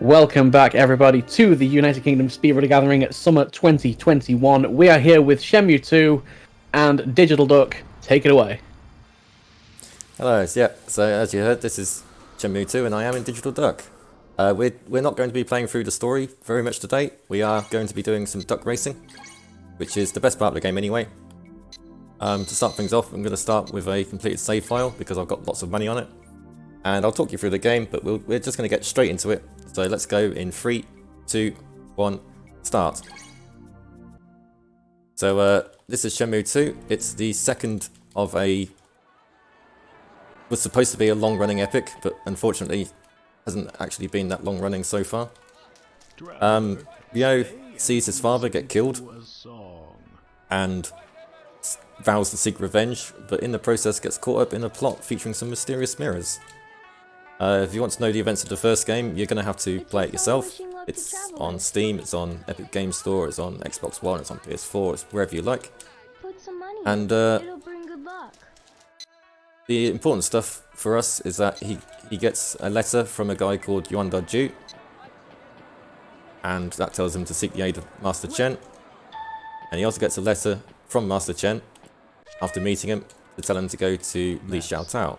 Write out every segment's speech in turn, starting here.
Welcome back, everybody, to the United Kingdom Speedrunner Gathering at Summer 2021. We are here with Shenmue II and DigitalDuck. Take it away. Hello, so as you heard, this is Shenmue II and I am in DigitalDuck. We're not going to be playing through the story very much today. We are going to be doing some duck racing, which is the best part of the game anyway. To start things off, I'm going to start with a completed save file because I've got lots of money on it. And I'll talk you through the game, but we're just going to get straight into it. So let's go in 3, 2, 1, start. So this is Shenmue II. It's the second of was supposed to be a long-running epic, but unfortunately hasn't actually been that long-running so far. Ryo sees his father get killed and vows to seek revenge, but in the process gets caught up in a plot featuring some mysterious mirrors. If you want to know the events of the first game, you're going to have to play it yourself. It's on Steam, it's on Epic Game Store, it's on Xbox One, it's on PS4, it's wherever you like. And the important stuff for us is that he gets a letter from a guy called Ju, and that tells him to seek the aid of Master Chen. And he also gets a letter from Master Chen after meeting him to tell him to go to Li Xiaotao.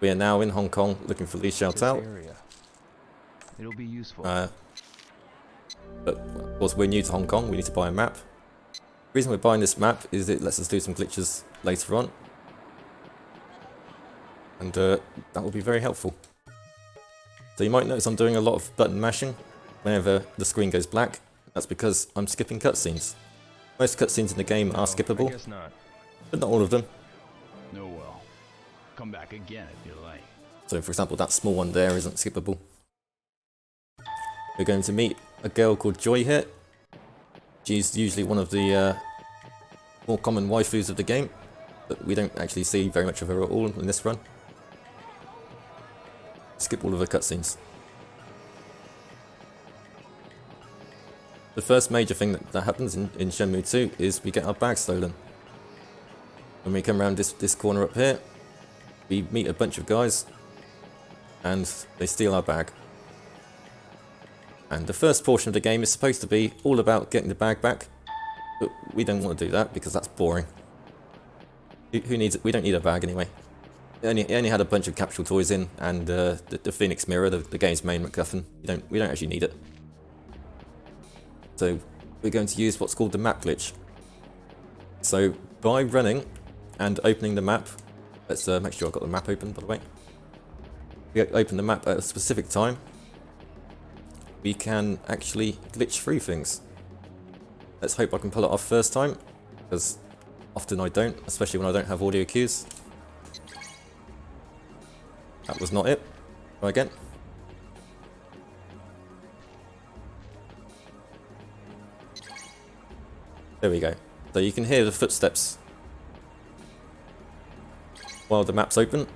We are now in Hong Kong looking for Li Xiaotao. It'll be useful. But of course we're new to Hong Kong, we need to buy a map. The reason we're buying this map is it lets us do some glitches later on. And that will be very helpful. So you might notice I'm doing a lot of button mashing whenever the screen goes black. That's because I'm skipping cutscenes. Most cutscenes in the game are skippable, but not all of them. No, well, come back again if you like. So for example, that small one there isn't skippable. We're going to meet a girl called Joy here. She's usually one of the more common waifus of the game, but we don't actually see very much of her at all in this run. Skip all of her cutscenes. The first major thing that happens in Shenmue 2 is we get our bag stolen. When we come around this corner up here, we meet a bunch of guys and they steal our bag. And the first portion of the game is supposed to be all about getting the bag back, but we don't want to do that because that's boring. Who needs it? We don't need a bag anyway. It only had a bunch of capsule toys in and the Phoenix Mirror, the game's main MacGuffin. We don't actually need it. So we're going to use what's called the map glitch. So by running and opening the map, let's make sure I've got the map open by the way. We open the map at a specific time, we can actually glitch through things. Let's hope I can pull it off first time, because often I don't, especially when I don't have audio cues. That was not it. Try again. There we go. So you can hear the footsteps while the map's open,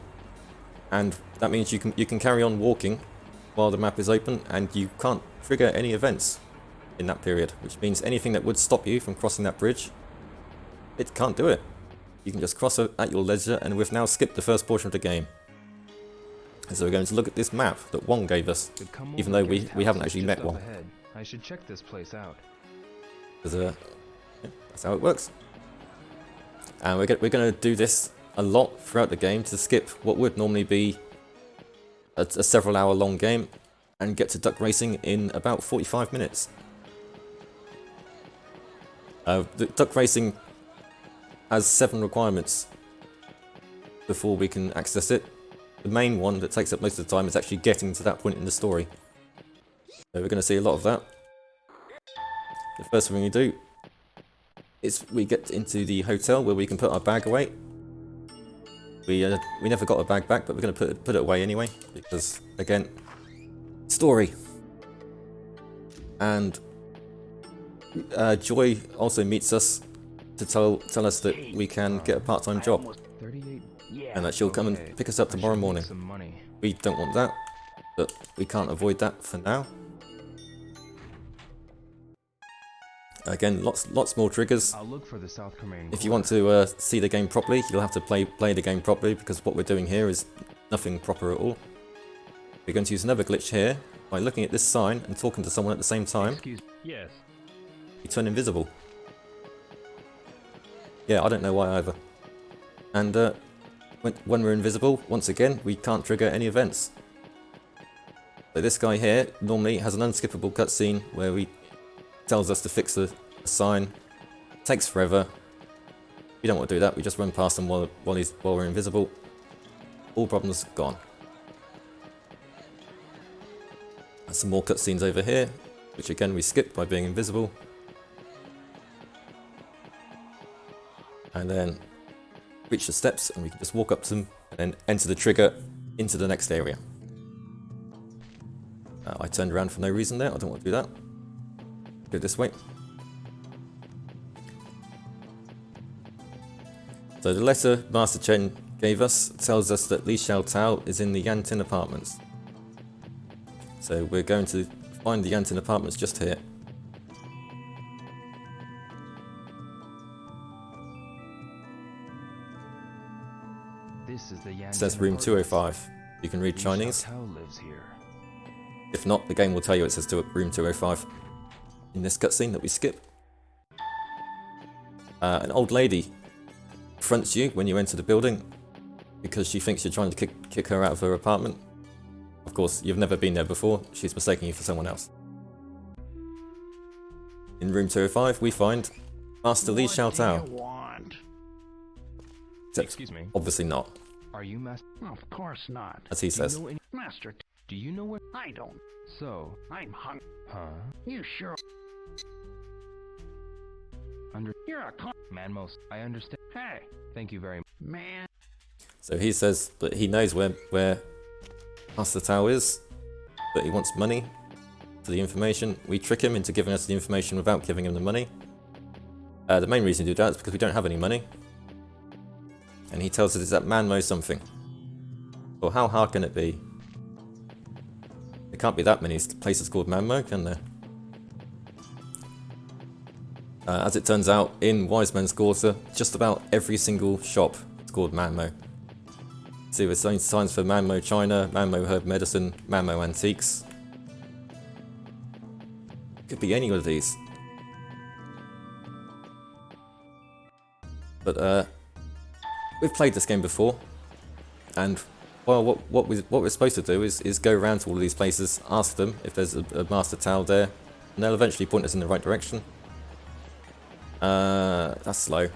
and that means you can carry on walking while the map is open, and you can't trigger any events in that period, which means anything that would stop you from crossing that bridge, it can't do it. You can just cross it at your leisure, and we've now skipped the first portion of the game. And so we're going to look at this map that Wong gave us, even though we haven't actually met Wong. I should check this place out. Yeah, that's how it works. And we're going to do this a lot throughout the game to skip what would normally be a several hour long game and get to duck racing in about 45 minutes. The duck racing has 7 requirements before we can access it. The main one that takes up most of the time is actually getting to that point in the story. So we're going to see a lot of that. The first thing we do is we get into the hotel where we can put our bag away. We never got our bag back, but we're going to put it away anyway, because again, story. And Joy also meets us to tell us that we can get a part-time job, and that she'll come and pick us up tomorrow morning. We don't want that, but we can't avoid that for now. Again, lots more triggers. I'll look for the South Korean. If you want to see the game properly, you'll have to play the game properly, because what we're doing here is nothing proper at all. We're going to use another glitch here by looking at this sign and talking to someone at the same time. Excuse. Yes. You turn invisible. Yeah, I don't know why either. And when we're invisible, once again, we can't trigger any events. So this guy here normally has an unskippable cutscene where he tells us to fix a sign. It takes forever. We don't want to do that. We just run past him while we're invisible. All problems gone. And some more cutscenes over here, which again we skip by being invisible. And then reach the steps and we can just walk up to them and then enter the trigger into the next area. I turned around for no reason there, I don't want to do that. Go this way. So the letter Master Chen gave us tells us that Li Xiaotao is in the Yantin apartments. So we're going to find the Yantin apartments just here. This is the It says room 205. You can read Chinese. Lives here. If not, the game will tell you it says room 205 in this cutscene that we skip. An old lady confronts you when you enter the building because she thinks you're trying to kick her out of her apartment. Of course, you've never been there before. She's mistaking you for someone else. In room 205, we find Master Li Xiaotao. Excuse me. Obviously not, Are you Master? Of course not. as he says. Master, do you know what? I don't. So, I'm hung. Huh? You sure? You're a man. Most I understand. Hey, thank you very much, man. So he says that he knows where Master Tao is, but he wants money for the information. We trick him into giving us the information without giving him the money. The main reason we do that is because we don't have any money. And he tells us it's at Manmo something. Well, how hard can it be? There can't be that many places called Manmo, can there? As it turns out, in Wise Men's Quarter, just about every single shop is called Manmo. See, we're seeing signs for Manmo China, Manmo Herb Medicine, Manmo Antiques. Could be any of these. But we've played this game before, and well, what we're supposed to do is go around to all of these places, ask them if there's a Master Tao there, and they'll eventually point us in the right direction. That's slow.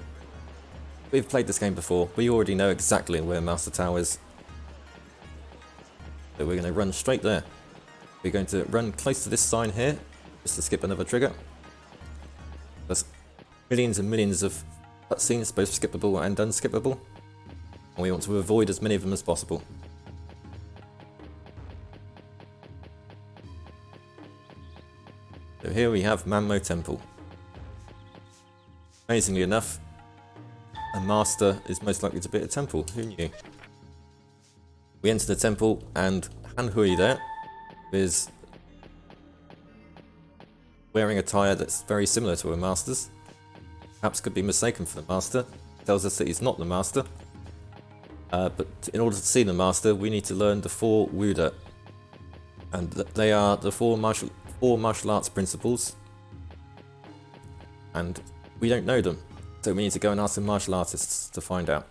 We've played this game before. We already know exactly where Master Tao is. So we're going to run straight there. We're going to run close to this sign here, just to skip another trigger. There's millions and millions of cutscenes, both skippable and unskippable. And we want to avoid as many of them as possible. So here we have Manmo Temple. Amazingly enough, a master is most likely to be at a temple. Who knew? We enter the temple and Han Hui there is wearing attire that's very similar to a master's. Perhaps could be mistaken for the master. Tells us that he's not the master. But in order to see the master, we need to learn the 4 Wuda. And they are the 4 martial arts principles. And we don't know them, so we need to go and ask some martial artists to find out.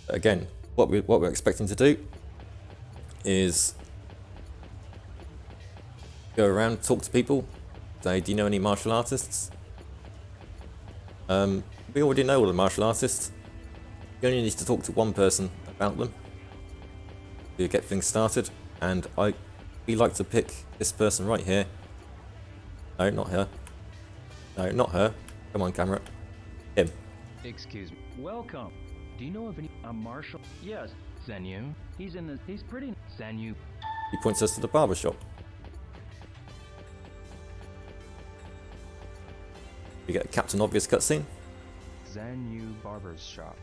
Again, what we're expecting to do is go around, talk to people, say, do you know any martial artists? We already know all the martial artists. You only need to talk to one person about them to get things started, and we like to pick this person right here. No, not her. No, not her. Come on, camera. Him. Excuse me. Welcome. Do you know of any martial? Yes, Senyu. He's pretty. Senyu. He points us to the barber shop. We get a Captain Obvious cutscene. Zanyu Barber's shop.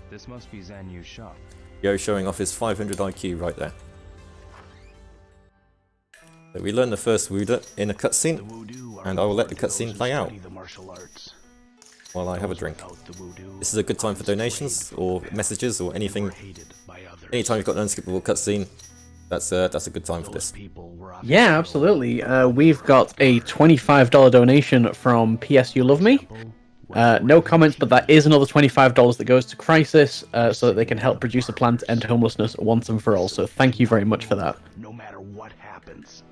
This must be Zanyu's shop. Yo showing off his 500 IQ right there. So we learn the first Wuda in a cutscene, and I will let the cutscene play out. while I have a drink. This is a good time for donations or messages or anything. Anytime you've got an unskippable cutscene, that's a good time for this. Yeah, absolutely. We've got a $25 donation from PSU Love Me. No comments, but that is another $25 that goes to Crisis, so that they can help produce a plan to end homelessness once and for all. So thank you very much for that. No matter what happens.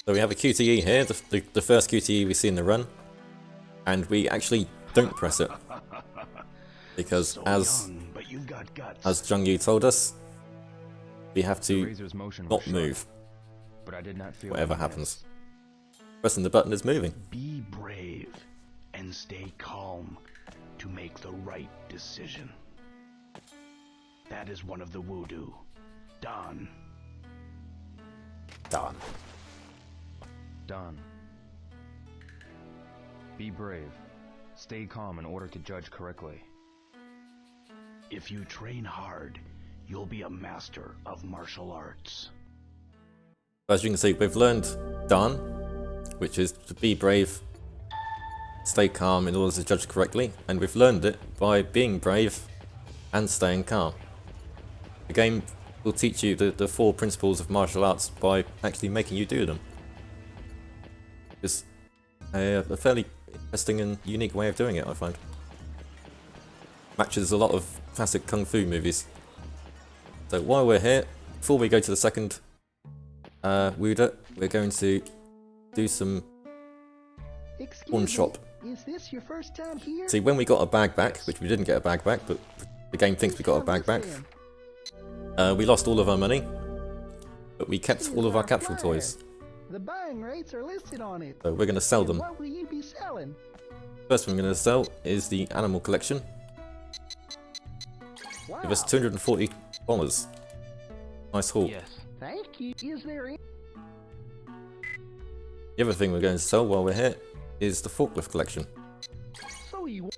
So we have a QTE here, the first QTE we see in the run, and we actually don't press it. Because as Jung Yu told us, we have to not move, whatever happens. Pressing the button is moving. Be brave and stay calm to make the right decision. That is one of the voodoo. Done. Done. Done. Be brave. Stay calm in order to judge correctly. If you train hard, you'll be a master of martial arts. As you can see, we've learned done, which is to be brave, stay calm in order to judge correctly, and we've learned it by being brave and staying calm. The game will teach you the 4 principles of martial arts by actually making you do them. It's a fairly interesting and unique way of doing it, I find. Matches a lot of classic kung fu movies. So while we're here, before we go to the second Wuda, we're going to do some pawn shop. Is this your first time here? See, when we got a bag back, which we didn't get a bag back, but the game thinks we got a bag back, we lost all of our money, but we kept all of our capsule toys. The buying rates are listed on it. So we're going to sell them. What will you be selling? First one I'm going to sell is the animal collection. Wow. Give us $240. Nice haul. Yes. Thank you. Is there any... The other thing we're going to sell while we're here is the forklift collection. So you...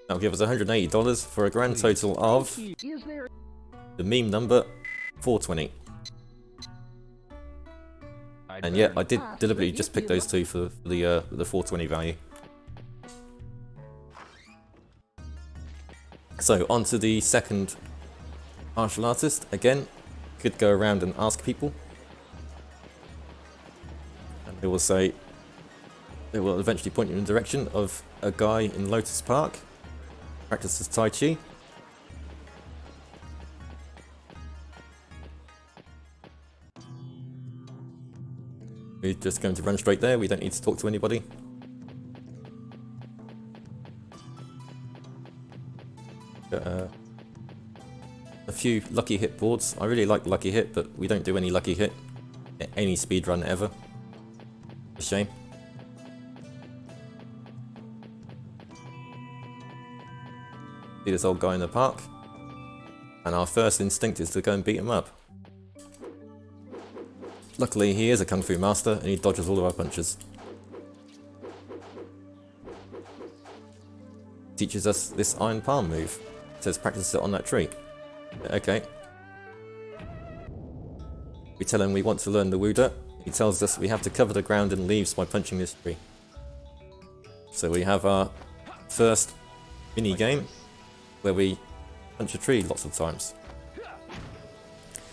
That'll give us $180 for a grand total of Is there... the meme number 420. And yeah, I did deliberately just pick those two for the 420 value. So on to the second martial artist. Again, could go around and ask people, and they will say, they will eventually point you in the direction of a guy in Lotus Park, practices Tai Chi. We're just going to run straight there, we don't need to talk to anybody. Got, a few lucky hit boards. I really like lucky hit, but we don't do any lucky hit in any speedrun ever. A shame. See this old guy in the park, and our first instinct is to go and beat him up. Luckily, he is a kung fu master, and he dodges all of our punches. Teaches us this iron palm move. Says practice it on that tree. Okay. We tell him we want to learn the Wuda. He tells us we have to cover the ground in leaves by punching this tree. So we have our first mini game where we punch a tree lots of times.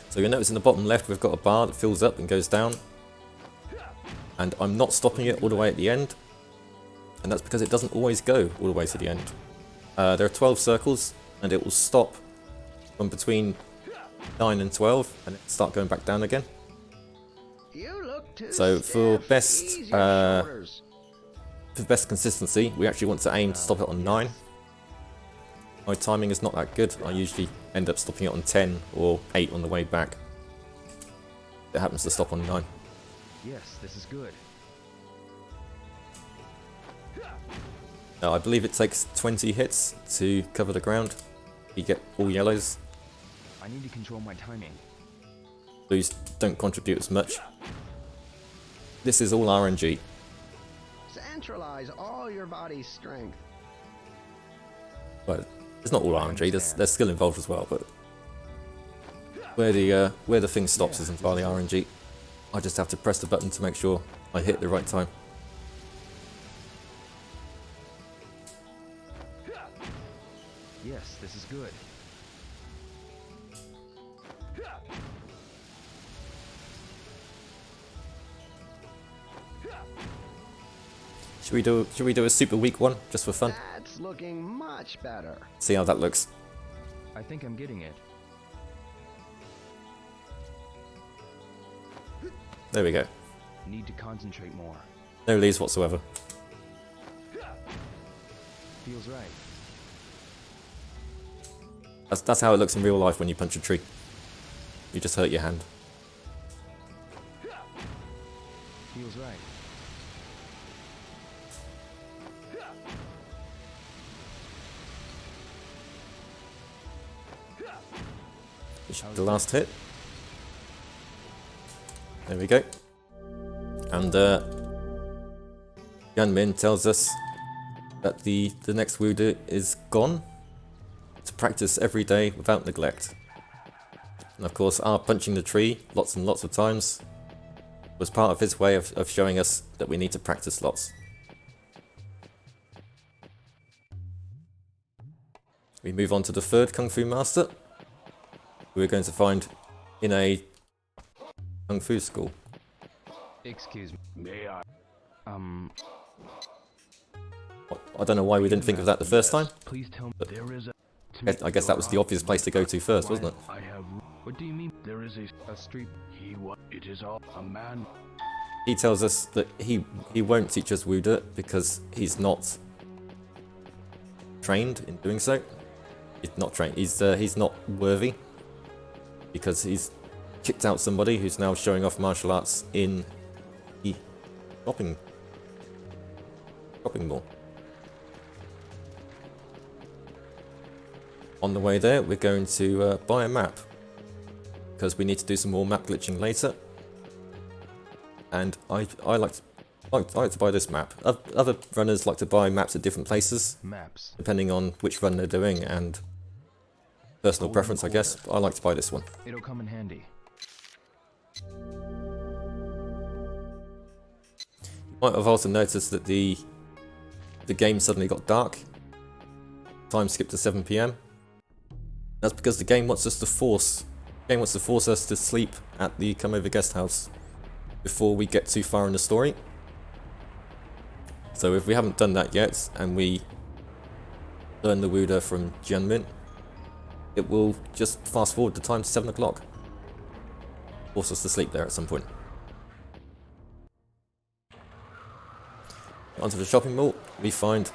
So you'll notice in the bottom left we've got a bar that fills up and goes down. And I'm not stopping it all the way at the end. And that's because it doesn't always go all the way to the end. There are 12 circles, and it will stop from between 9 and 12, and it'll start going back down again. So for best consistency, we actually want to aim to stop it on 9. My timing is not that good. I usually end up stopping it on 10 or 8 on the way back. It happens to stop on 9. Yes, this is good. Now, I believe it takes 20 hits to cover the ground. You get all yellows. I need to control my timing. Blues don't contribute as much. This is all RNG. Centralize all your body's strength. Well, it's not all RNG. There's skill involved as well, but where the thing stops is entirely RNG. I just have to press the button to make sure I hit the right time. Yes, this is good. Should we do a super weak one just for fun? That's looking much better. See how that looks. I think I'm getting it. There we go. Need to concentrate more. No leaves whatsoever. Feels right. That's how it looks in real life when you punch a tree. You just hurt your hand. Feels right. The last hit. There we go. And Yanmin tells us that the next Wuda is gone. To practice every day without neglect. And of course, our punching the tree lots and lots of times was part of his way of showing us that we need to practice lots. We move on to the third Kung Fu Master. We're going to find in a Kung Fu school. Excuse me. May I? I don't know why we didn't think of that the first time. Please tell me there is a... I guess that was the obvious place to go to first, wasn't it? I have. What do you mean? There is A street... It is all a man. He tells us that he won't teach us Wuda because he's not trained in doing so. He's not trained. He's not worthy because he's kicked out somebody who's now showing off martial arts in the shopping mall. On the way there, we're going to buy a map because we need to do some more map glitching later. And I like to buy this map. Other runners like to buy maps at different places, Maps. depending on which run they're doing and personal preference, I guess. But I like to buy this one. It'll come in handy. You might have also noticed that the game suddenly got dark. Time skipped to 7 PM. That's because the game wants us to force us to sleep at the come over guest house before we get too far in the story. So if we haven't done that yet and we learn the Wuda from Jianmin, it will just fast forward the time to 7 o'clock. Force us to sleep there at some point. Onto the shopping mall, we find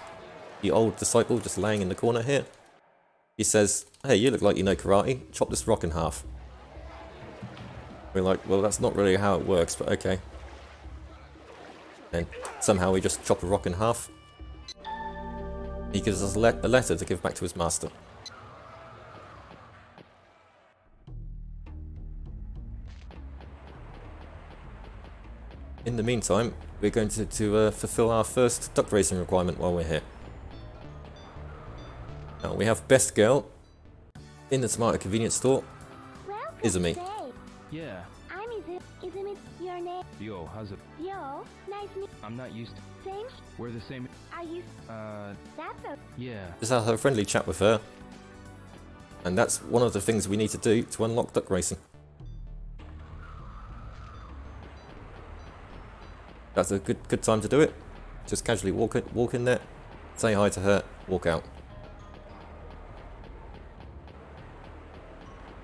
the old disciple just laying in the corner here. He says, "Hey, you look like you know karate. Chop this rock in half." We're like, well, that's not really how it works, but okay. And somehow we just chop a rock in half. He gives us a letter to give back to his master. In the meantime, we're going to fulfill our first duck racing requirement while we're here. Now, we have Best Girl in the Tomato Convenience Store, Izumi. Yeah. I'm Izumi, your name? Yo, how's it? Yo, nice meet. I'm not used to... Same? We're the same... Are you? That's a... Yeah. Just have a friendly chat with her. And that's one of the things we need to do to unlock duck racing. That's a good time to do it. Just casually walk in there, say hi to her, walk out.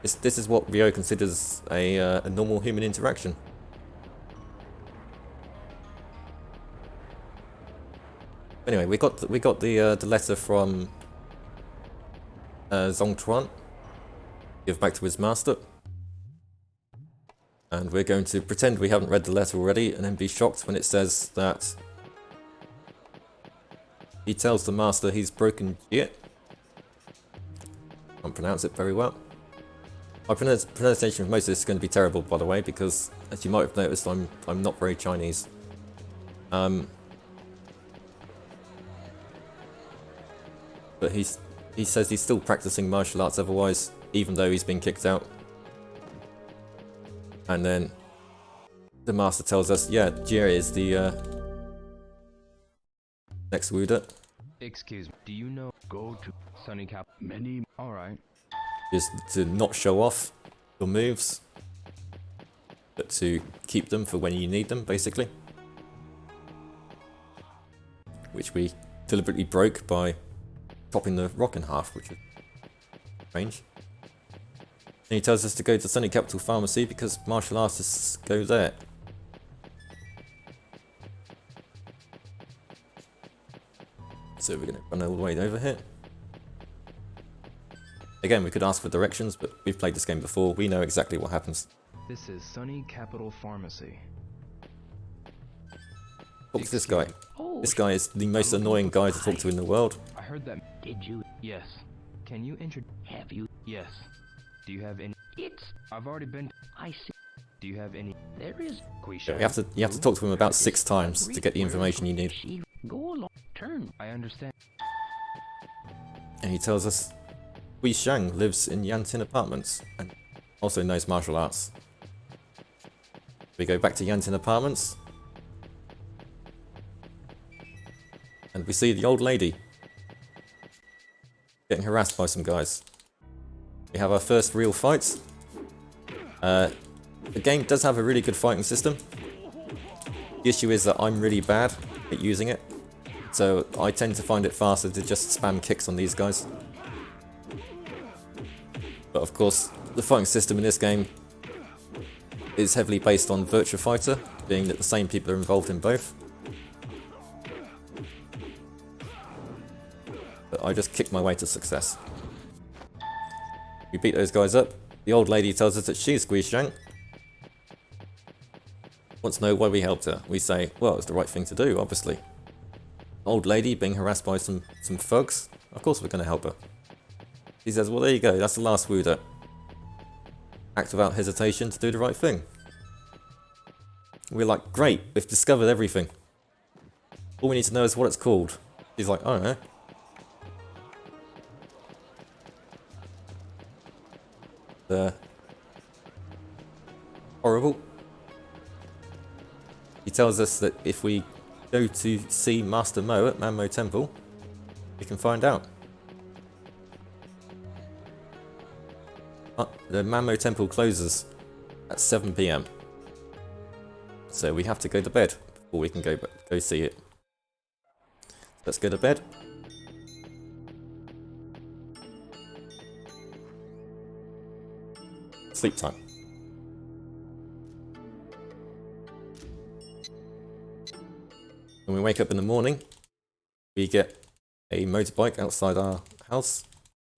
This is what Ryo considers a normal human interaction. Anyway, we got the letter from Zongchuan. Give back to his master. And we're going to pretend we haven't read the letter already and then be shocked when it says that he tells the master he's broken Jie. Can't pronounce it very well. My pronunciation of most of this is going to be terrible, by the way, because as you might have noticed, I'm not very Chinese. But he says he's still practicing martial arts otherwise, even though he's been kicked out. And then the master tells us, yeah, Jie is the next Wuda. Excuse me. Do you know... Go to Sunny Cap. Many Alright. Is to not show off your moves, but to keep them for when you need them, basically. Which we deliberately broke by chopping the rock in half, which is strange. And he tells us to go to Sunny Capital Pharmacy because martial artists go there. So we're going to run all the way over here. Again, we could ask for directions, but we've played this game before. We know exactly what happens. This is Sunny Capital Pharmacy. Talk to this guy. This guy is the most annoying guy to talk to in the world. I heard that. Did you? Yes. Can you Have you? Yes. Do you have any? It's. I've already been. I see. Do you have any? There is. You have to talk to him about 6 times to get the information you need. She go along. Turn. I understand. And he tells us Wei Shang lives in Yantin Apartments and also knows martial arts. We go back to Yantin Apartments and we see the old lady getting harassed by some guys. We have our first real fight. The game does have a really good fighting system. The issue is that I'm really bad at using it, so I tend to find it faster to just spam kicks on these guys. But of course, the fighting system in this game is heavily based on Virtua Fighter, being that the same people are involved in both. But I just kicked my way to success. We beat those guys up. The old lady tells us that she's Gui Shang. Wants to know why we helped her. We say, well, it's the right thing to do, obviously. Old lady being harassed by some thugs. Of course we're going to help her. He says, well, there you go, that's the last Wuda. Act without hesitation to do the right thing. We're like, great, we've discovered everything. All we need to know is what it's called. He's like, I don't know. Horrible. He tells us that if we go to see Master Mo at Manmo Temple, we can find out. The Manmo Temple closes at 7 PM. So we have to go to bed before we can go see it. Let's go to bed. Sleep time. When we wake up in the morning, we get a motorbike outside our house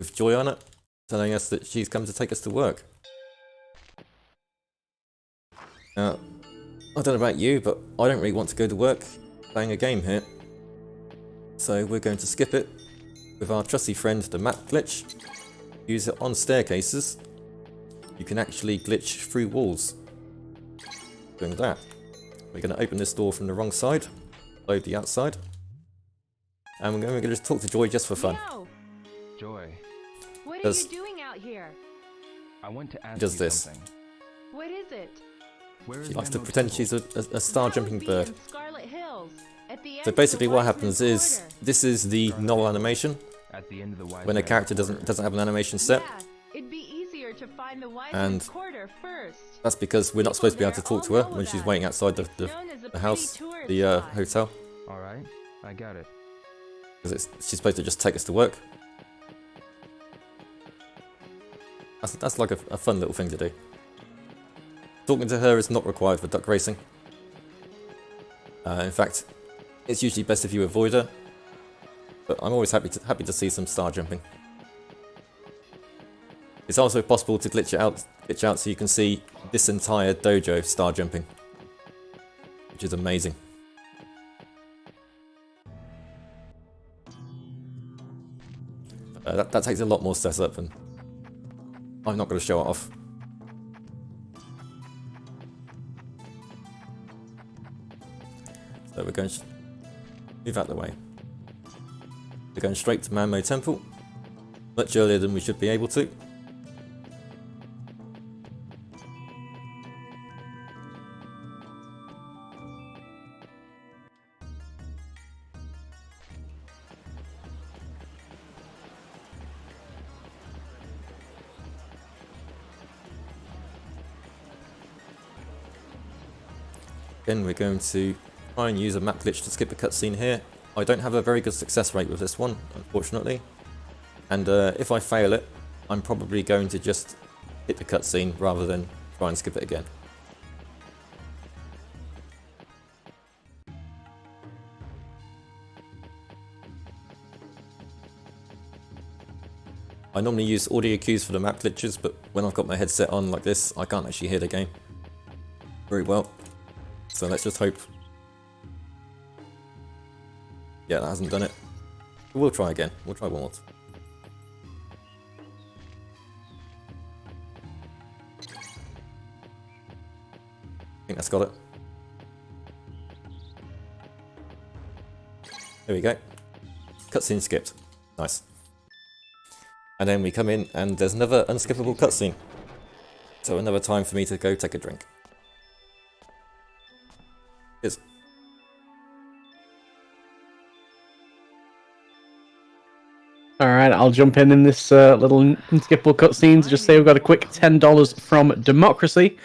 with Joy on it, telling us that she's come to take us to work. Now, I don't know about you, but I don't really want to go to work playing a game here. So we're going to skip it with our trusty friend, the map glitch. Use it on staircases. You can actually glitch through walls. Doing that. We're going to open this door from the wrong side, load the outside, and we're going to just talk to Joy just for fun. Yo, Joy, what are Does- you doing out here? I want to ask Does you this. something. What is it? Where is She likes to Manmo pretend Temple? she's a star That jumping would be bird. in Scarlet Hills, at the end So of basically the what Wiseman's happens is, Quarter. this is the null animation, At the end of the Wise when a Man's character Quarter. doesn't have an animation set. Yeah, it'd be easier to find the Wiseman's And Quarter first. that's because we're not supposed to be able to talk to her when she's waiting outside the Known as a the house, pretty tourist the spot. hotel. Alright, I got it. Because she's supposed to just take us to work. That's like a fun little thing to do. Talking to her is not required for duck racing. In fact, it's usually best if you avoid her. But I'm always happy to see some star jumping. It's also possible to glitch out so you can see this entire dojo star jumping, which is amazing. That takes a lot more setup, and I'm not going to show it off. So we're going to move out the way. We're going straight to Manmo Temple, much earlier than we should be able to. Again, we're going to try and use a map glitch to skip a cutscene here. I don't have a very good success rate with this one, unfortunately. And if I fail it, I'm probably going to just hit the cutscene rather than try and skip it again. I normally use audio cues for the map glitches, but when I've got my headset on like this, I can't actually hear the game very well. So let's just hope. Yeah, that hasn't done it. But we'll try again. We'll try one more. I think that's got it. There we go. Cutscene skipped. Nice. And then we come in and there's another unskippable cutscene. So another time for me to go take a drink. Cheers. Alright, I'll jump in this little unskippable cutscene to just say we've got a quick $10 from Democracy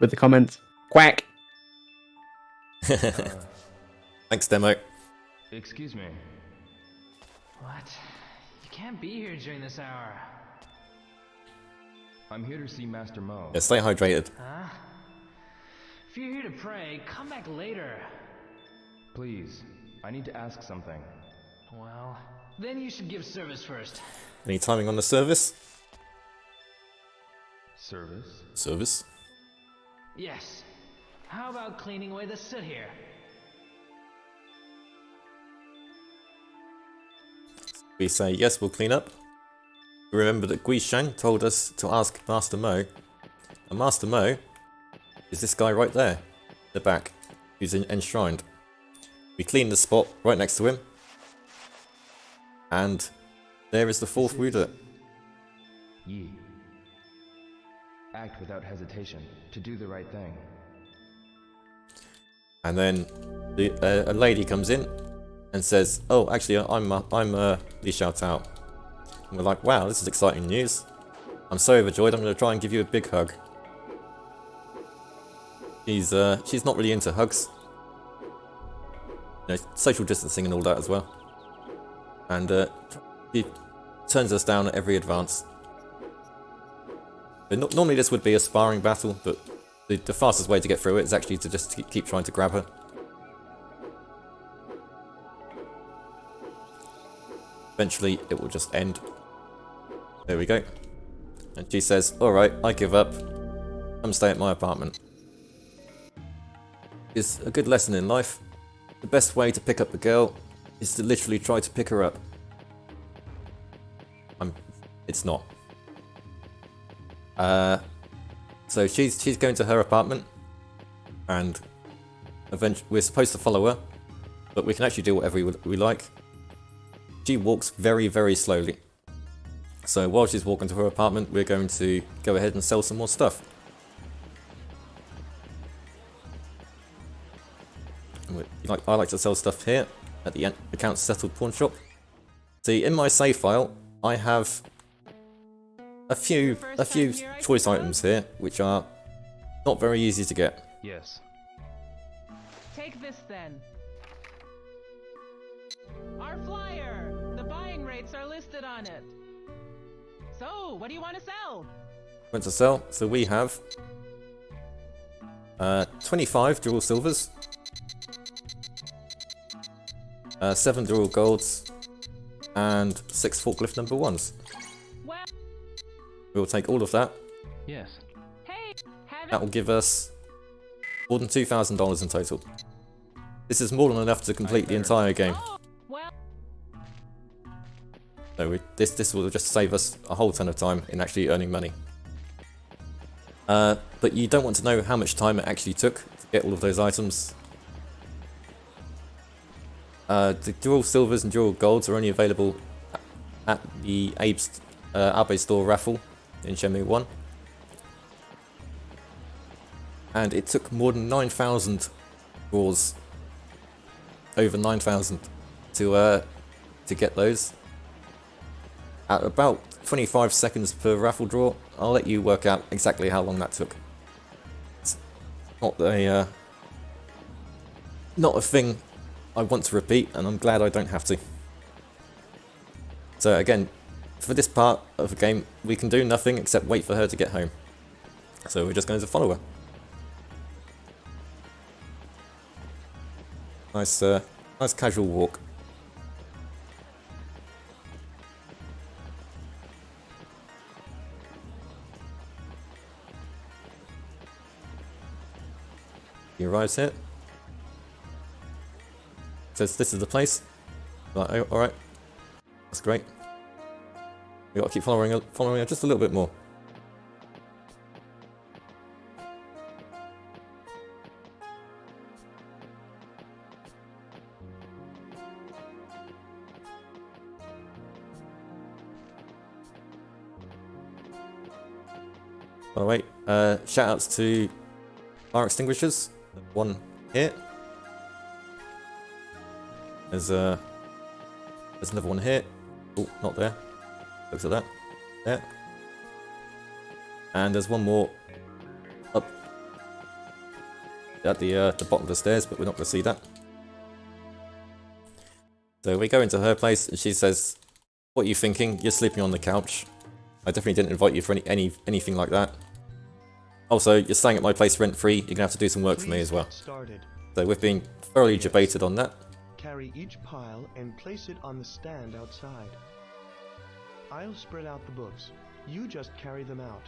with the comment, quack. Thanks, Demo. Excuse me. What? You can't be here during this hour. I'm here to see Master Mo. Yeah, stay hydrated. Huh? If you're here to pray, come back later. Please, I need to ask something. Well, then you should give service first. Any timing on the service? Service? Service? Yes. How about cleaning away the soot here? We say yes, we'll clean up. Remember that Gui Shang told us to ask Master Mo. And Master Mo is this guy right there, in the back, who's enshrined. We clean the spot right next to him. And there is the fourth Wuda. Yi. Act without hesitation, to do the right thing. And then a lady comes in and says, "Oh, actually, I'm Li Xiaotao." And we're like, "Wow, this is exciting news! I'm so overjoyed. I'm going to try and give you a big hug." She's not really into hugs, you know, social distancing and all that as well. And she turns us down at every advance. But normally this would be a sparring battle, but the fastest way to get through it is actually to just keep trying to grab her. Eventually, it will just end. There we go. And she says, "Alright, I give up. Come stay at my apartment." It's a good lesson in life. The best way to pick up a girl is to literally try to pick her up. It's not. So she's going to her apartment, and eventually we're supposed to follow her, but we can actually do whatever we like. She walks very, very slowly. So while she's walking to her apartment, we're going to go ahead and sell some more stuff. I like to sell stuff here at the accounts settled pawn shop. See, in my save file, I have a few choice items here, which are not very easy to get. Yes. Take this then. Our flyer! The buying rates are listed on it. So, what do you want to sell? Want to sell? So we have 25 dual silvers, 7 dual golds, and 6 forklift number 1s. Well, We'll take all of that. Yes. hey, have That will give us more than $2,000 in total. This is more than enough to complete the entire game. Oh, well, So this will just save us a whole ton of time in actually earning money. But you don't want to know how much time it actually took to get all of those items. The dual silvers and dual golds are only available at the Abe store raffle in Shenmue 1. And it took more than 9,000 draws, over 9,000, to get those. At about 25 seconds per raffle draw, I'll let you work out exactly how long that took. It's not not a thing I want to repeat, and I'm glad I don't have to. So again, for this part of the game, we can do nothing except wait for her to get home. So we're just going to follow her. Nice casual walk. He arrives here. Says this is the place. Like, oh, alright. That's great. We gotta keep following her just a little bit more. By the way, shout outs to fire extinguishers. One here. There's another one here. Oh, not there. Looks at that. There. And there's one more up at the bottom of the stairs, but we're not going to see that. So we go into her place, and she says, "What are you thinking? You're sleeping on the couch. I definitely didn't invite you for anything like that. Also, you're staying at my place rent-free. You're going to have to do some work for me as well." So we've been thoroughly debated on that. Carry each pile and place it on the stand outside. I'll spread out the books. You just carry them out.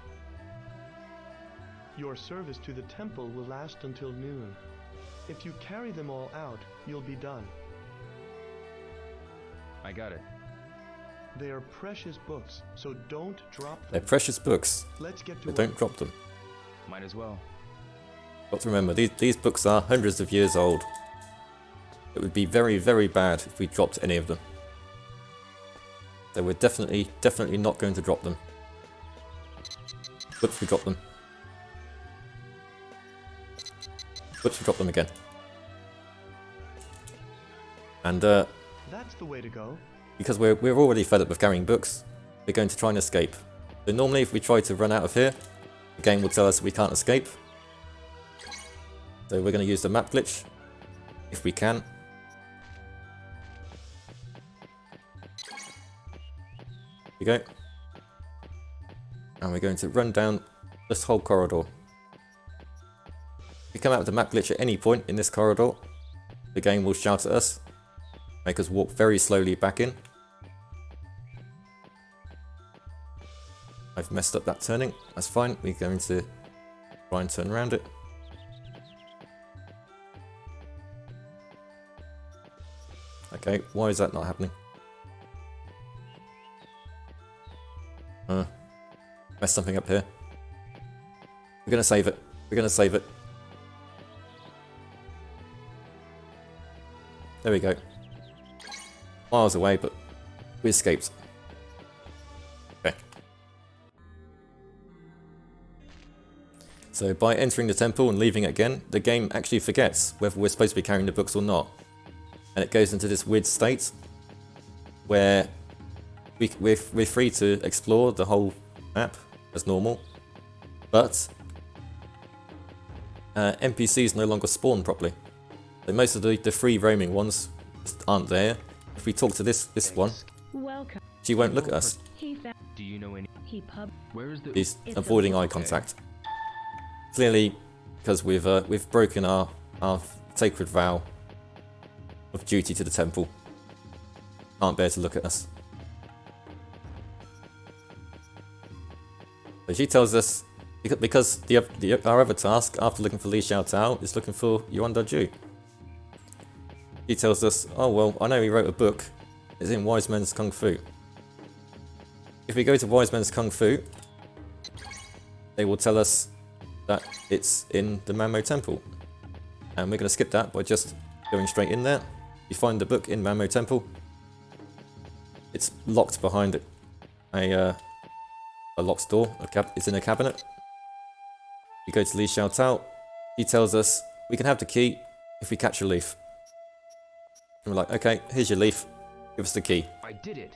Your service to the temple will last until noon. If you carry them all out, you'll be done. I got it. They are precious books, so don't drop them. They're precious books. Let's get to But work. don't drop them. Might as well. Got to remember, these books are hundreds of years old. It would be very, very bad if we dropped any of them. So we're definitely not going to drop them. Whoops, we dropped them. Whoops, we dropped them again. And That's the way to go. because we're already fed up with carrying books, we're going to try and escape. So normally if we try to run out of here, the game will tell us we can't escape. So we're going to use the map glitch, if we can. Here we go. And we're going to run down this whole corridor. If we come out of the map glitch at any point in this corridor, the game will shout at us, make us walk very slowly back in. I've messed up that turning, that's fine, we're going to try and turn around it. Okay, why is that not happening? Messed something up here. We're gonna save it. We're gonna save it. There we go. Miles away, but we escaped. Okay. So by entering the temple and leaving it again, the game actually forgets whether we're supposed to be carrying the books or not. And it goes into this weird state where we're free to explore the whole map as normal, but NPCs no longer spawn properly. So most of the free roaming ones just aren't there. If we talk to this one, Welcome. she won't look at us. He found. Do you know any? He pub. Where is the? She's It's avoiding eye okay. contact. Clearly, because we've broken our sacred vow of duty to the temple. Can't bear to look at us. So she tells us, because our other task, after looking for Li Xiaotao, is looking for Yuan Daju. She tells us, oh well, I know he wrote a book. It's in Wise Men's Kung Fu. If we go to Wise Men's Kung Fu, they will tell us that it's in the Mamo Temple. And we're going to skip that by just going straight in there. You find the book in Mamo Temple. It's locked behind a locked door. It's in a cabinet. We go to Li Xiaotao. He tells us we can have the key if we catch a leaf. And we're like, okay, here's your leaf. Give us the key. I did it.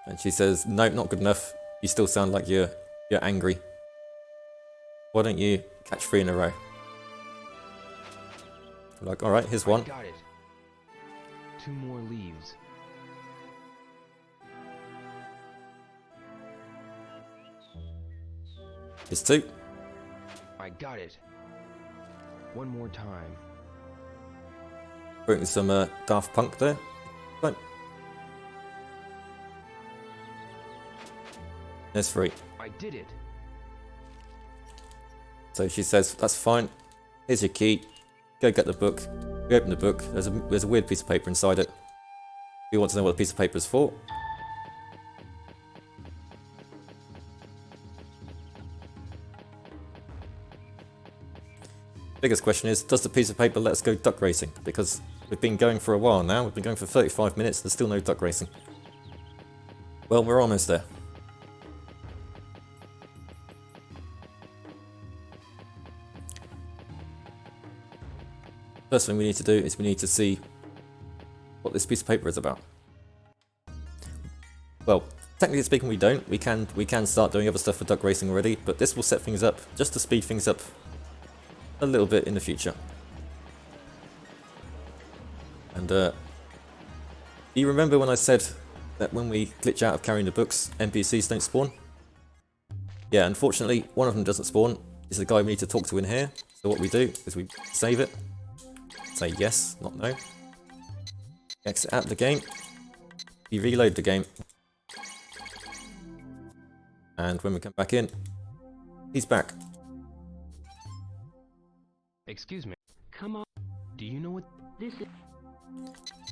And she says, no, not good enough. You still sound like you're angry. Why don't you catch 3 in a row? Like, alright, here's one. Got it. 2 more leaves. Here's 2. I got it. 1 more time. Putting some Daft Punk there. Right. There's 3. I did it. So she says, that's fine. Here's your key. Go get the book. We open the book. There's a weird piece of paper inside it. We want to know what the piece of paper is for. Biggest question is, does the piece of paper let us go duck racing? Because we've been going for a while now. We've been going for 35 minutes. There's still no duck racing. Well, we're almost there. First thing we need to do is we need to see what this piece of paper is about. Well, technically speaking, we don't. We can start doing other stuff for duck racing already, but this will set things up just to speed things up a little bit in the future. And do you remember when I said that when we glitch out of carrying the books, NPCs don't spawn? Yeah, unfortunately, one of them doesn't spawn. It's the guy we need to talk to in here. So what we do is we save it. Say yes, not no. Exit out the game. We reload the game. And when we come back in, he's back. Excuse me. Come on. Do you know what this is?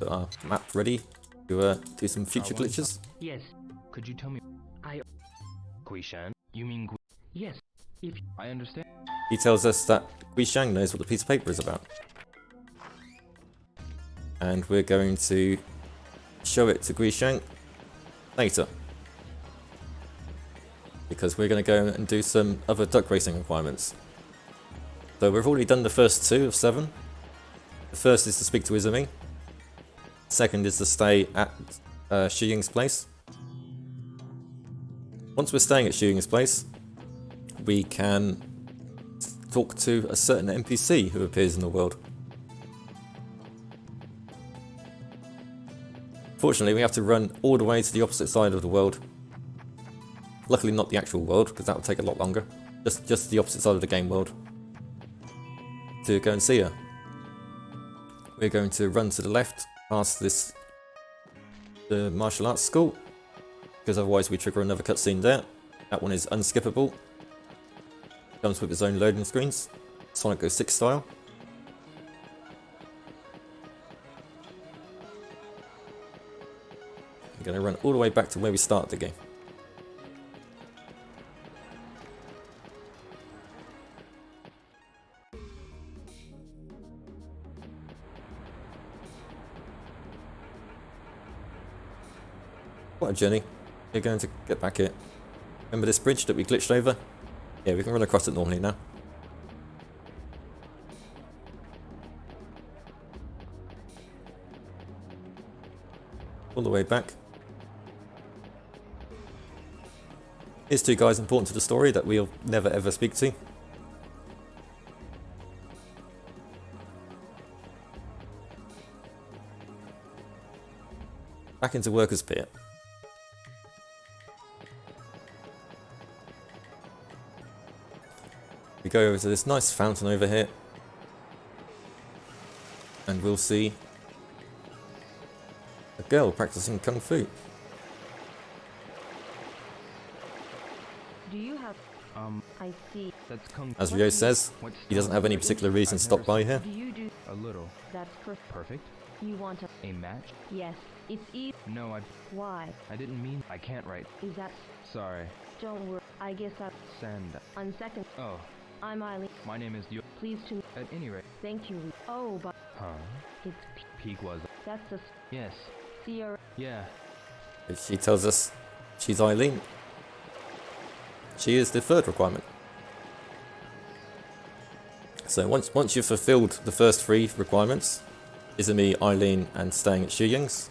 Got our map ready to do some future glitches. Yes. Could you tell me? Guishan? You mean yes. If I understand. He tells us that Guishang knows what the piece of paper is about. And we're going to show it to Guishang later. Because we're going to go and do some other duck racing requirements. So we've already done the first 2 of 7. The first is to speak to Izumi. Second is to stay at Shi Ying's place. Once we're staying at Shi Ying's place, we can talk to a certain NPC who appears in the world. Fortunately, we have to run all the way to the opposite side of the world. Luckily not the actual world, because that would take a lot longer. Just the opposite side of the game world. To go and see her. We're going to run to the left, past the martial arts school, because otherwise we trigger another cutscene there. That one is unskippable. Comes with its own loading screens, Sonic 06 style. We're going to run all the way back to where we started the game. What a journey. We're going to get back here. Remember this bridge that we glitched over? Yeah, we can run across it normally now. All the way back. Here's 2 guys important to the story that we'll never ever speak to. Back into Workers' Pier. We go over to this nice fountain over here. And we'll see a girl practicing Kung Fu. Do you have? I see. That's Kung. As Ryo says, he doesn't have any particular reason to stop by here. Do you do? A little. That's Perfect. You want A match? Yes. It's easy. No, Why? I didn't mean. I can't write. Is that? Sorry. Don't worry. I guess I. Send. On second. Oh, I'm Eileen. my name is Yo. Pleased to. At any rate. Thank you. Oh, but Huh? it's Peak was. that's a Yes. Sierra. Yeah. She tells us she's Eileen. She is the 3rd requirement. So once you've fulfilled the first 3 requirements, Izumi, Eileen, and staying at Shi Ying's,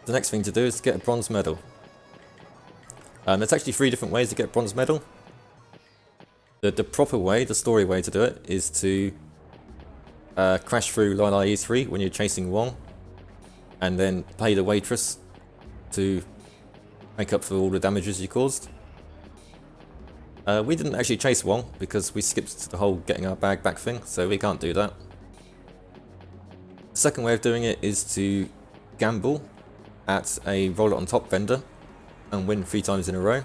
the next thing to do is to get a bronze medal. There's actually 3 different ways to get a bronze medal. The proper way, the story way to do it, is to crash through line IE3 when you're chasing Wong, and then pay the waitress to make up for all the damages you caused. We didn't actually chase Wong because we skipped the whole getting our bag back thing, so we can't do that. The second way of doing it is to gamble at a roll it on top vendor and win 3 times in a row.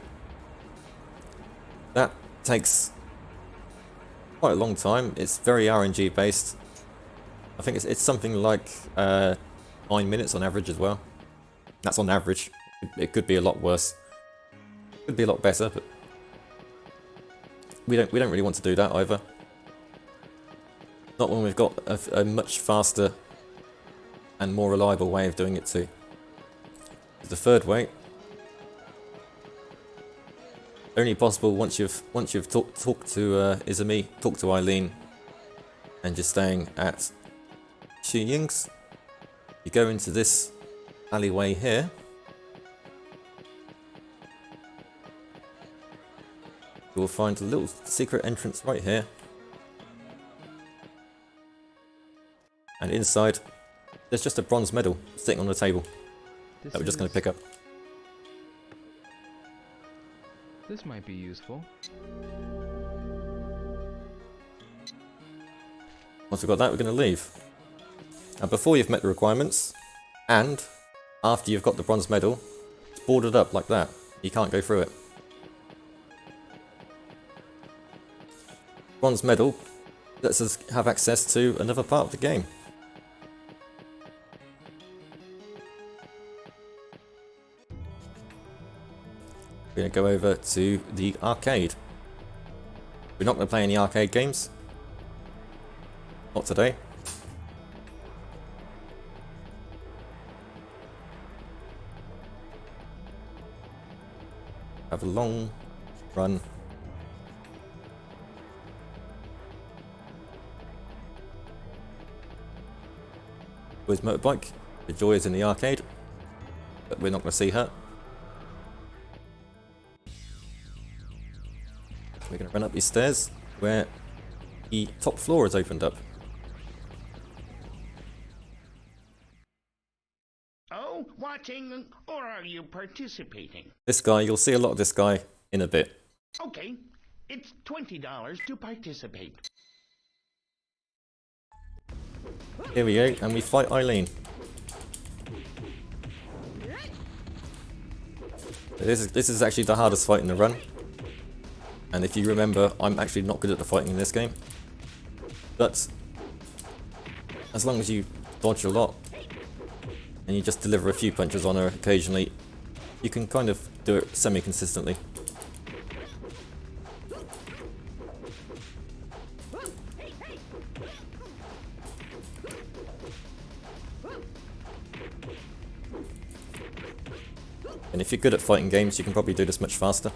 That takes quite a long time. It's very RNG based. I think it's something like 9 minutes on average as well. That's on average. It could be a lot worse. Could be a lot better, but we don't really want to do that either. Not when we've got a much faster and more reliable way of doing it too. The third way, only possible once you've talked to Izumi, talked to Eileen, and you're staying at Xu Ying's. You go into this alleyway here. You will find a little secret entrance right here. And inside, there's just a bronze medal sitting on the table that we're just going to pick up. This might be useful. Once we've got that, we're going to leave. Now, before you've met the requirements, and after you've got the bronze medal, it's boarded up like that. You can't go through it. Bronze medal lets us have access to another part of the game. We're going to go over to the arcade. We're not going to play any arcade games. Not today. Have a long run. Joy's motorbike. The Joy is in the arcade, but we're not going to see her. We're going to run up these stairs where the top floor is opened up. Oh, watching, or are you participating? This guy, you'll see a lot of this guy in a bit. Okay, it's $20 to participate. Here we go, and we fight Eileen. This is actually the hardest fight in the run. And if you remember, I'm actually not good at the fighting in this game. But as long as you dodge a lot and you just deliver a few punches on her occasionally, you can kind of do it semi-consistently. And if you're good at fighting games, you can probably do this much faster.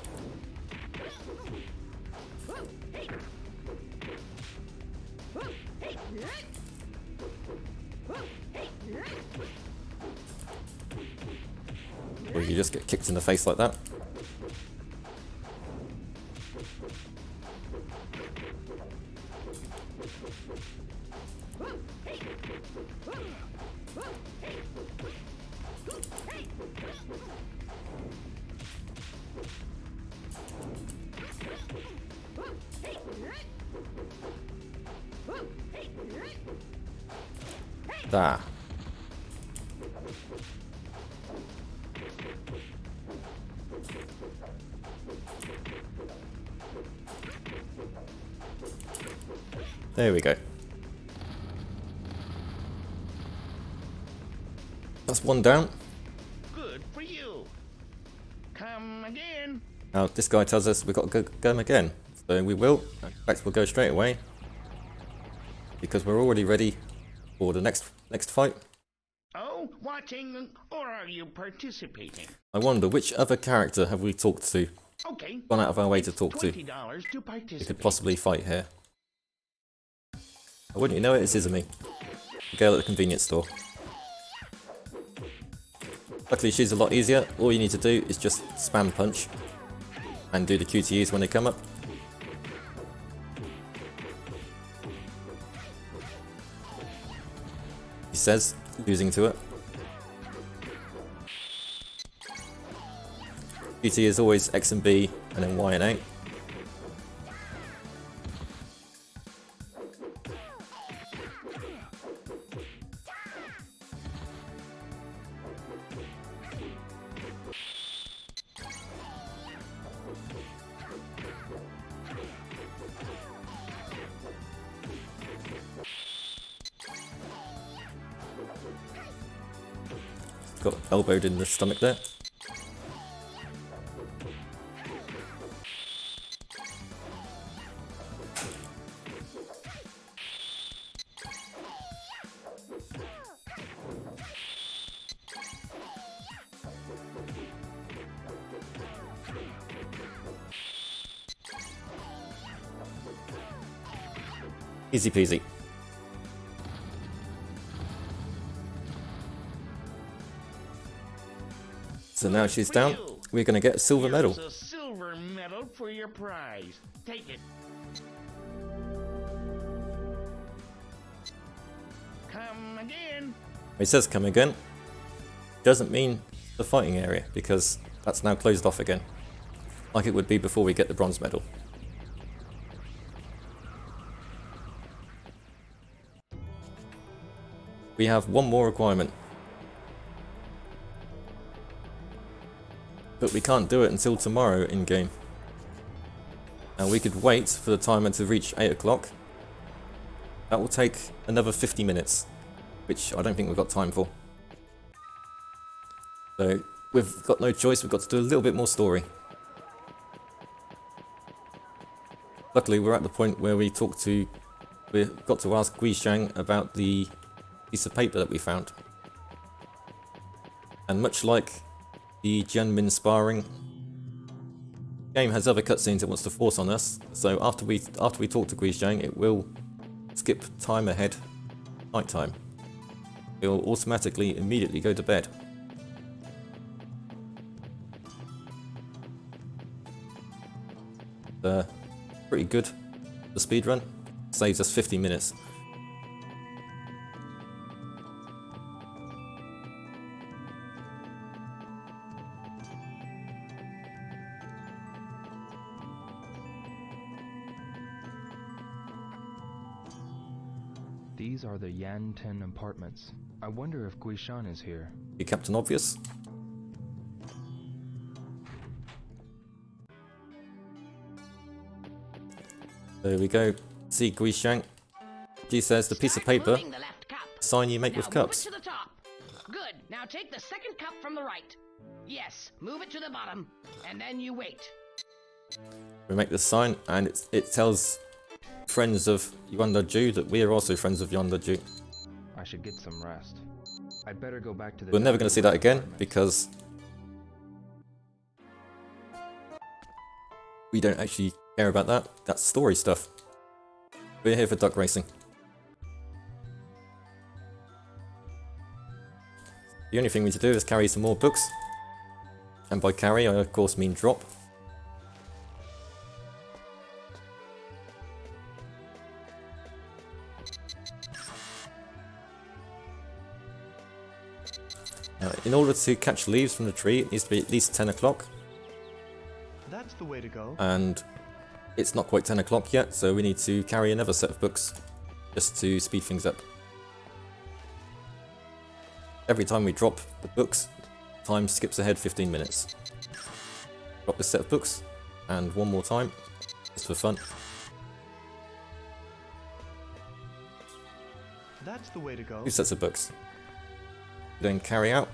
Or you just get kicked in the face like that. There. There we go. That's one down. Good for you. Come again. Now this guy tells us we've got to go again. So we will. In fact, we'll go straight away. Because we're already ready for the next fight. Oh, watching, or are you participating? I wonder, which other character have we talked to? Okay. Gone out of our way to talk to. $20 to participate. We could possibly fight here. Oh, wouldn't you know it? It's Izumi. The girl at the convenience store. Luckily she's a lot easier. All you need to do is just spam punch. And do the QTEs when they come up. he says, losing to it. Duty is always X and B, and then Y and A. Got elbowed in the stomach there. Easy peasy. So now she's down. We're going to get a silver medal. Here's a silver medal for your prize. Take it. Come again. He says come again. Doesn't mean the fighting area, because that's now closed off again. Like it would be before we get the bronze medal. We have one more requirement. But we can't do it until tomorrow in-game. And we could wait for the timer to reach 8 o'clock. That will take another 50 minutes, which I don't think we've got time for. So we've got no choice, we've got to do a little bit more story. Luckily we're at the point where we've got to ask Guishang about the piece of paper that we found. And much like the Jianmin sparring, the game has other cutscenes it wants to force on us, so after we talk to Guishang, it will skip time ahead, night time. It will automatically immediately go to bed. Pretty good, the speedrun. Saves us 50 minutes. These are the Yanten apartments. I wonder if Guishan is here. You Captain Obvious? There we go. See Guishang. She says the piece of paper, sign you make with cups. Move it to the top. Good. Now take the second cup from the right. Yes, move it to the bottom, and then you wait. We make the sign, and it tells friends of Yuanda-ju that we are also friends of Yuanda-ju. I should get some rest. I'd better go back to the... We're never going to see that again, because we don't actually care about that. That's story stuff. We're here for duck racing. The only thing we need to do is carry some more books. And by carry, I of course mean drop. In order to catch leaves from the tree, it needs to be at least 10 o'clock. That's the way to go. And it's not quite 10 o'clock yet, so we need to carry another set of books just to speed things up. Every time we drop the books, time skips ahead 15 minutes. Drop this set of books, and one more time, just for fun. That's the way to go. 2 sets of books. Then carry out.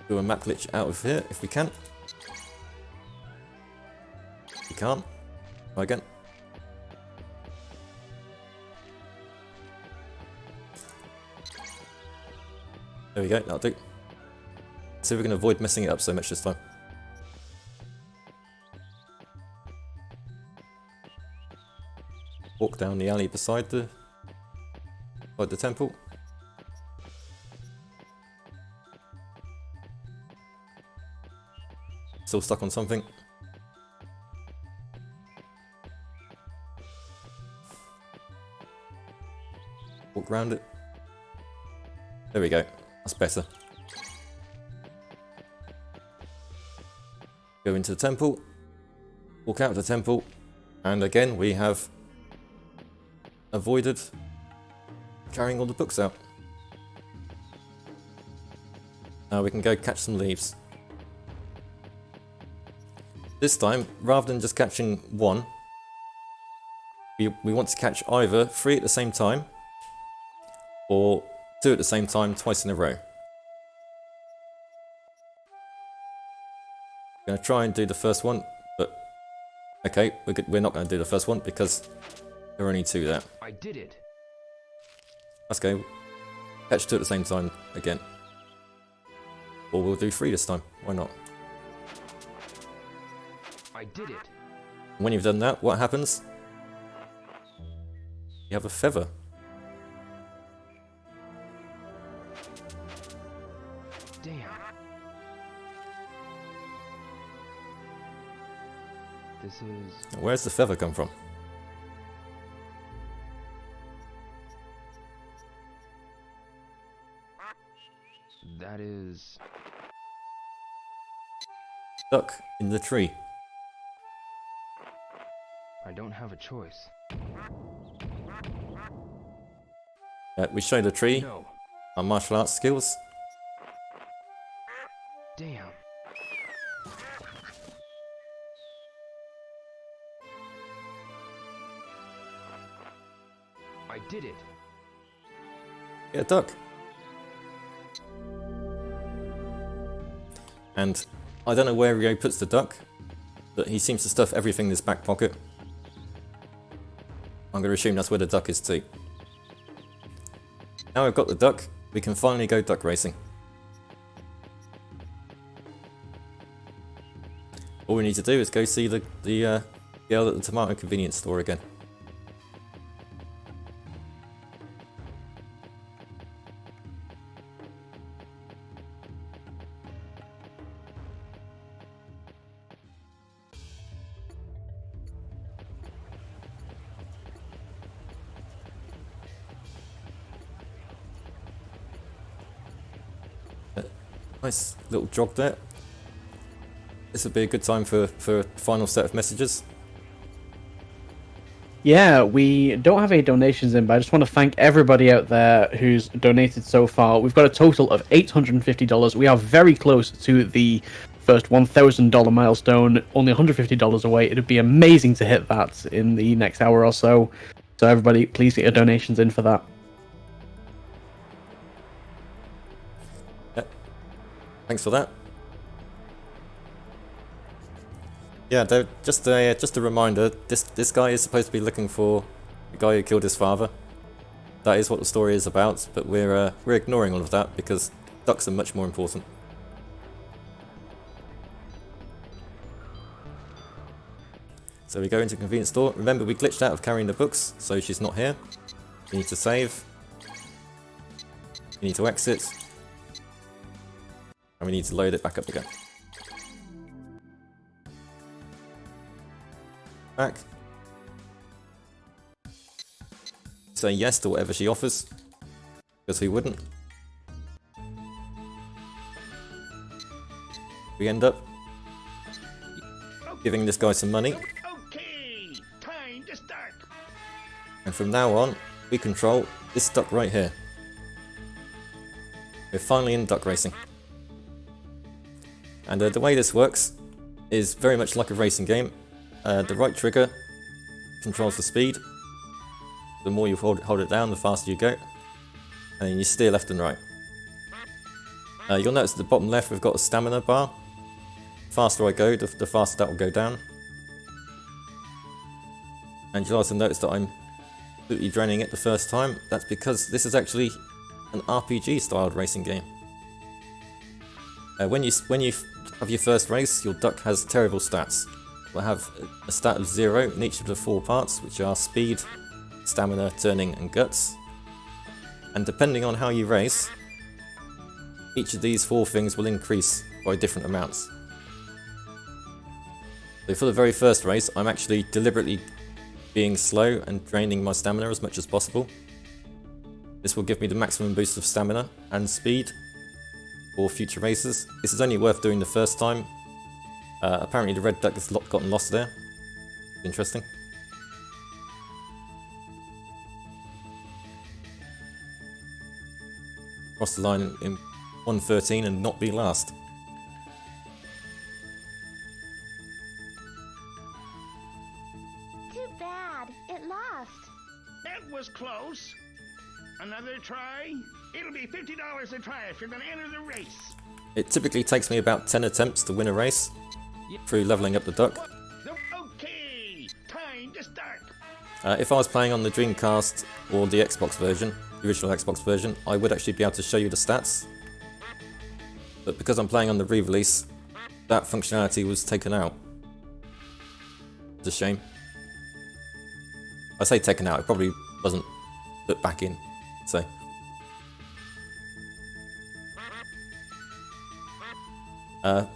Do a map glitch out of here if we can. If we can't, try again. There we go, that'll do. See if we can avoid messing it up so much this time. Walk down the alley beside the temple. Still stuck on something. Walk around it. There we go. That's better. Go into the temple. Walk out of the temple. And again, we have avoided carrying all the books out. Now we can go catch some leaves. This time, rather than just catching one, we want to catch either 3 at the same time, or 2 at the same time twice in a row. I'm going to try and do the first one, but okay, we're not going to do the first one because there are only 2 there. I did it. Let's go. Catch 2 at the same time again. Or we'll do 3 this time. Why not? I did it. When you've done that, what happens? You have a feather. Damn. This is... Now, where's the feather come from? That is... Duck in the tree. I don't have a choice. We show the tree No. our martial arts skills. Damn. I did it. Get a duck. And I don't know where Rio puts the duck, but he seems to stuff everything in his back pocket. I'm going to assume that's where the duck is too. Now we've got the duck, we can finally go duck racing. All we need to do is go see the girl at the tomato convenience store again. Nice little jog there. This would be a good time for a final set of messages. Yeah, we don't have any donations in, but I just want to thank everybody out there who's donated so far. We've got a total of $850. We are very close to the first $1,000 milestone, only $150 away. It'd be amazing to hit that in the next hour or so. So everybody, please get your donations in for that. Thanks for that. Yeah, just a reminder. This guy is supposed to be looking for the guy who killed his father. That is what the story is about, but we're ignoring all of that because ducks are much more important. So we go into the convenience store. Remember, we glitched out of carrying the books, so she's not here. You need to save. You need to exit. And we need to load it back up again. Back. Say yes to whatever she offers. Because who wouldn't? We end up giving this guy some money. Okay, time to start. And from now on, we control this duck right here. We're finally in duck racing. And the way this works is very much like a racing game. The right trigger controls the speed. The more you hold it down, the faster you go. And then you steer left and right. You'll notice at the bottom left we've got a stamina bar. The faster I go, the faster that will go down. And you'll also notice that I'm completely draining it the first time. That's because this is actually an RPG styled racing game. When you have your first race, your duck has terrible stats. We'll have a stat of 0 in each of the 4 parts, which are speed, stamina, turning, and guts. And depending on how you race, each of these 4 things will increase by different amounts. So for the very first race, I'm actually deliberately being slow and draining my stamina as much as possible. This will give me the maximum boost of stamina and speed for future races. This is only worth doing the first time. Apparently the red duck has gotten lost there. Interesting. Cross the line in 1:13 and not be last. Too bad. It lost. That was close. Another try? It'll be $50 a try if you're gonna enter the race. It typically takes me about 10 attempts to win a race through leveling up the duck. Okay, time to start. If I was playing on the Dreamcast or the Xbox version, the original Xbox version, I would actually be able to show you the stats. But because I'm playing on the re-release, that functionality was taken out. It's a shame. I say taken out, it probably wasn't put back in, so.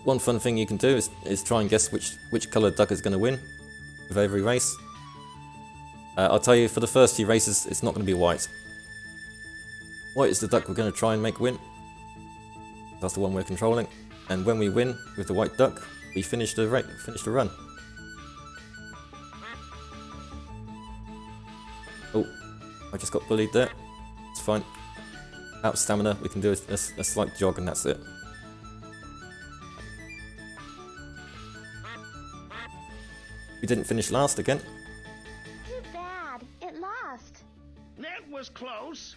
One fun thing you can do is try and guess which coloured duck is going to win with every race. I'll tell you, for the first few races, it's not going to be white. White is the duck we're going to try and make win. That's the one we're controlling. And when we win with the white duck, we finish the run. Oh, I just got bullied there. It's fine. Out of stamina, we can do a slight jog and that's it. We didn't finish last again. Too bad. It lost. That was close.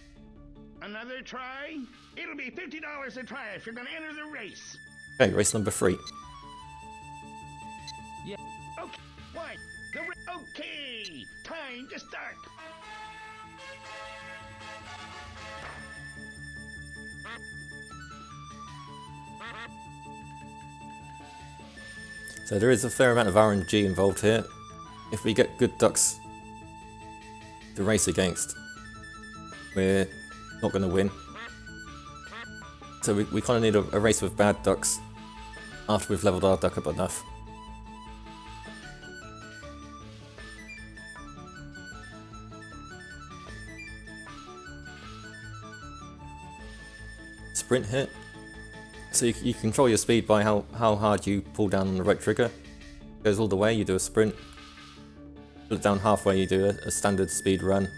Another try? It'll be $50 a try if you're gonna enter the race. Okay, race number 3. Okay, what? Okay, time to start. So there is a fair amount of RNG involved here. If we get good ducks to race against, we're not going to win. So we kind of need a race with bad ducks after we've leveled our duck up enough. Sprint hit. So you control your speed by how hard you pull down on the right trigger. It goes all the way, you do a sprint. Pull it down halfway, you do a standard speed run.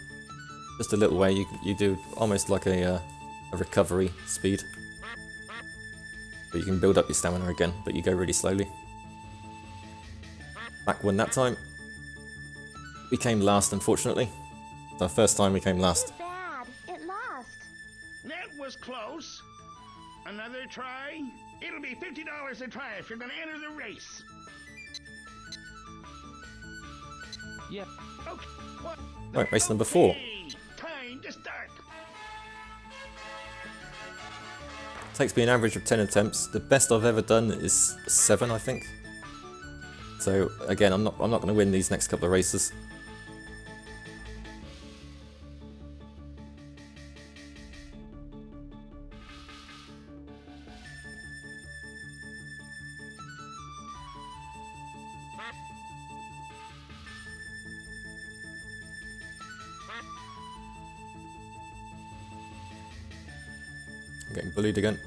Just a little way, you do almost like a recovery speed. But you can build up your stamina again, but you go really slowly. Back one that time. We came last, unfortunately. It's our first time we came last. Too bad. It lost. That was close. Another try? It'll be $50 a try if you're gonna enter the race. Yeah. Okay, what? Right, race number 4. Okay, time to start. Takes me an average of 10 attempts. The best I've ever done is 7, I think. So again, I'm not going to win these next couple of races. I'm getting bullied again.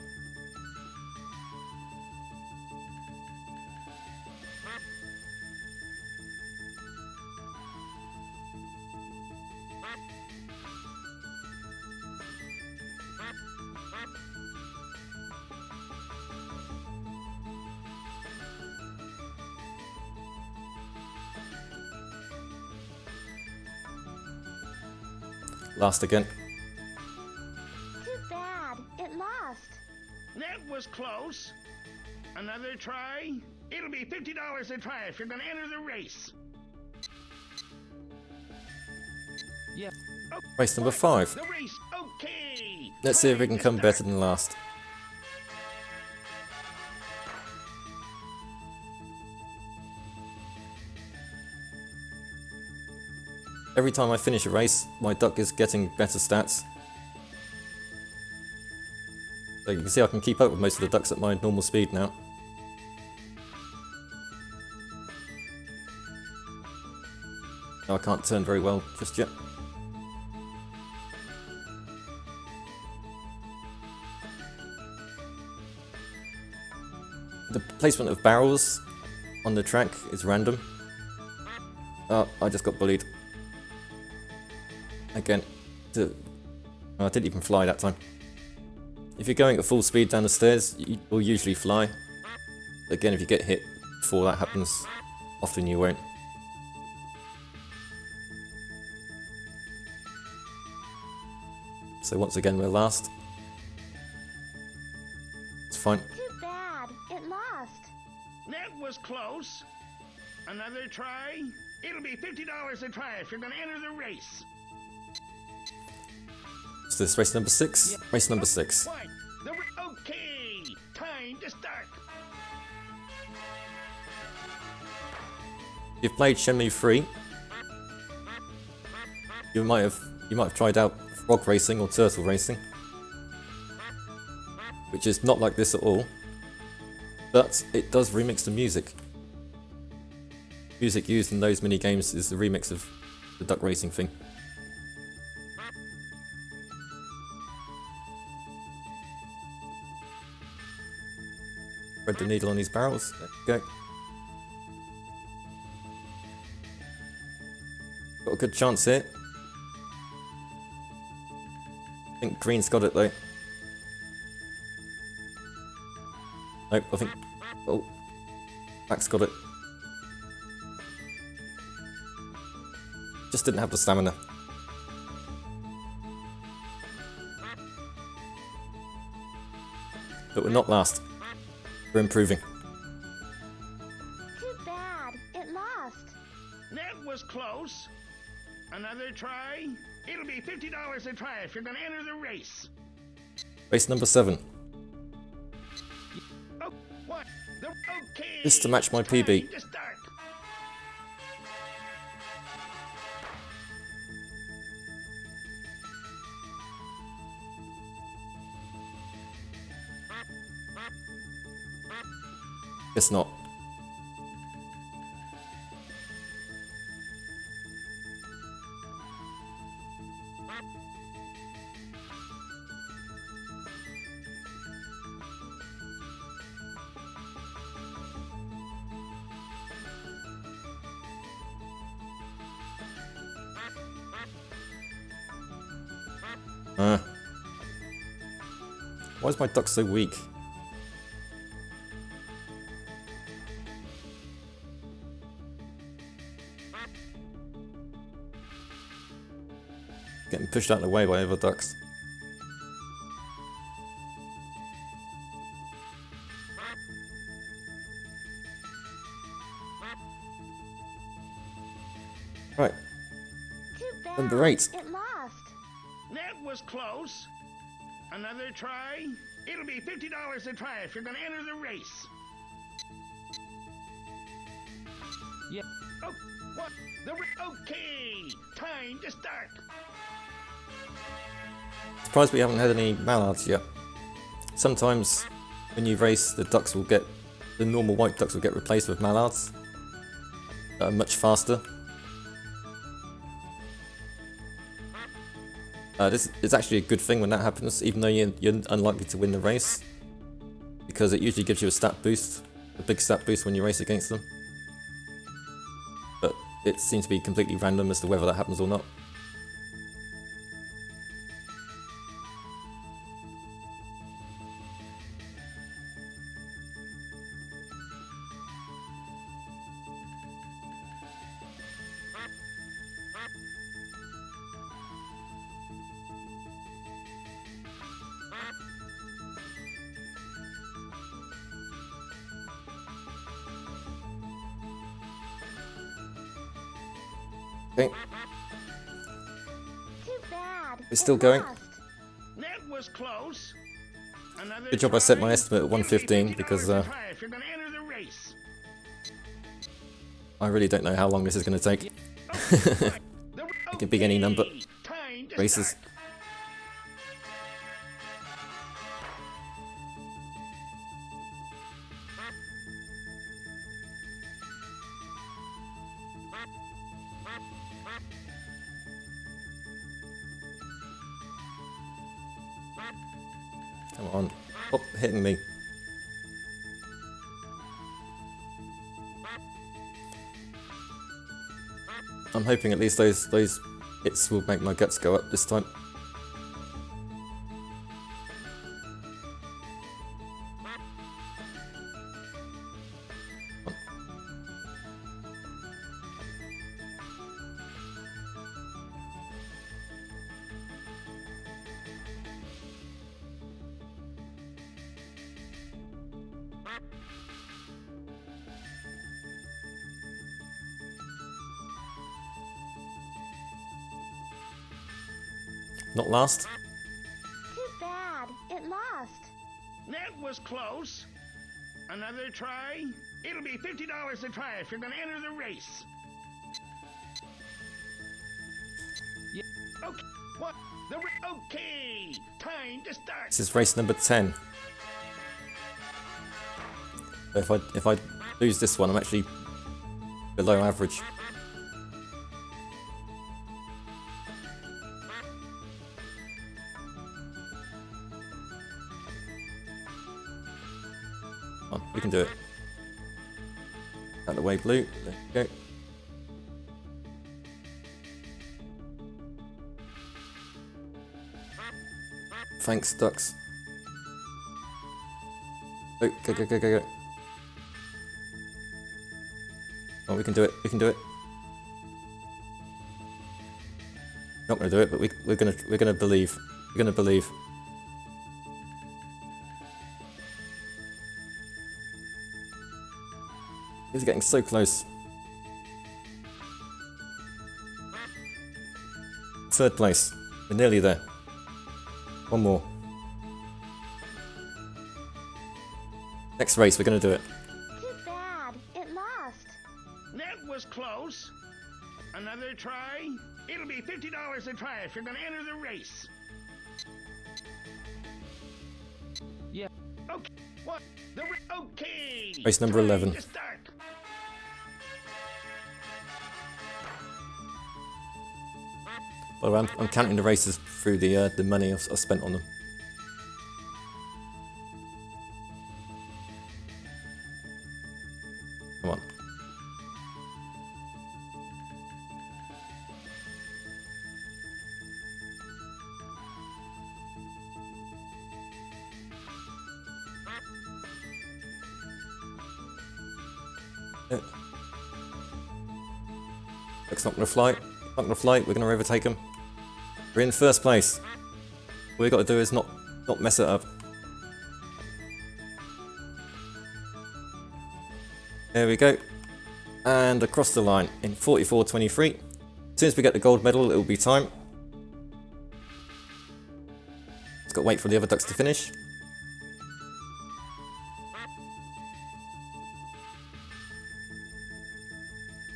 Last again. Too bad. It lost. That was close. Another try? It'll be $50 a try if you're gonna enter the race. Yeah. Race number 5. The race, okay. Let's see if we can come better than last. Every time I finish a race, my duck is getting better stats. So you can see I can keep up with most of the ducks at my normal speed now. No, I can't turn very well just yet. The placement of barrels on the track is random. Oh, I just got bullied. Again. Oh, I didn't even fly that time. If you're going at full speed down the stairs, you will usually fly. Again, if you get hit before that happens, often you won't. So once again, we're last. It's fine. Too bad. It lost. That was close. Another try? It'll be $50 a try if you're gonna enter the race. Is this race number 6? Race number 6. What? Okay, time to start. If you've played Shenmue III, you might have tried out frog racing or turtle racing, which is not like this at all, but it does remix the music. Music used in those mini games is the remix of the duck racing thing. Thread the needle on these barrels. There you go. Got a good chance here. I think green's got it though. Nope, I think... Oh. Black's got it. Just didn't have the stamina. But we're not last. We're improving. Too bad. It lost. That was close. Another try? It'll be $50 a try if you're gonna enter the race. Race number 7. Oh, what? Okay. This to match my time PB. to start. Guess not. Why is my duck so weak? Getting pushed out of the way by other ducks. Right, Too bad. number 8. It lost. That was close. Another try? It'll be $50 a try if you're gonna enter the race. Yeah. Oh, what? Okay, time to start. Surprised we haven't had any mallards yet. Sometimes when you race, the normal white ducks will get replaced with mallards that are much faster. This is actually a good thing when that happens, even though you're unlikely to win the race, because it usually gives you a stat boost, a big stat boost when you race against them. But it seems to be completely random as to whether that happens or not. Okay, Too bad. We're still It going. lost. That was close. Another good job I set my try? estimate at 115 because $50 a try if you're gonna enter the race. I really don't know how long this is going to take. It can be any number. Time to Races. start. Come on, stop hitting me. I'm hoping at least those hits will make my guts go up this time. Not last. Too bad. It lost. That was close. Another try? It'll be $50 a try if you're gonna enter the race. Yeah. Okay. What? Okay. Time to start. This is race number 10. If I lose this one, I'm actually below average. Come on, we can do it. Out of the way, blue. There you go. Thanks, ducks. Go, go, go, go, go, go. Oh, we can do it. We can do it. Not gonna do it, but we're gonna believe. We're gonna believe. He's getting so close. Third place. We're nearly there. One more. Next race, we're gonna do it. Too bad. It lost. That was close. Another try? It'll be $50 a try if you're gonna enter the race. Yeah. Okay. What? Okay. Race number 11. To start. By the way, I'm counting the races through the money I've spent on them. Come on. Looks not gonna fly. Not gonna fly. We're gonna overtake him. We're in first place. All we got to do is not mess it up. There we go. And across the line in 44.23. As soon as we get the gold medal, it will be time. Just got to wait for the other ducks to finish.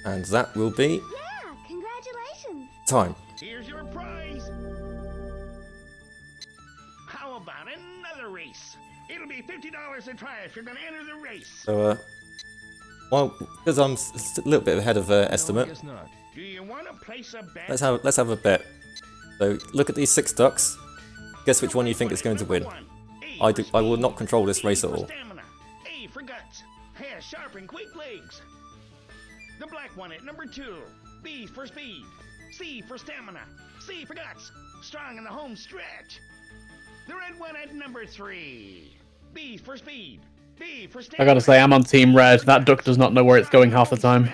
And that will be Yeah, congratulations. time. Here's your prize. How about another race? It'll be $50 a try if you're gonna enter the race. So, well, because I'm a little bit ahead of No, I estimate, guess not. Do you want to place a bet? let's have a bet. So look at these 6 ducks. Guess which one you think is going to win. I will not control this race at all. Stamina. A for guts. Has sharp and quick legs. The black one at number 2. B for speed. C for stamina. C for guts. Strong in the home stretch. The red one at number 3. B for speed. B for stamina. I gotta say, I'm on Team Red. That duck does not know where it's going half the time.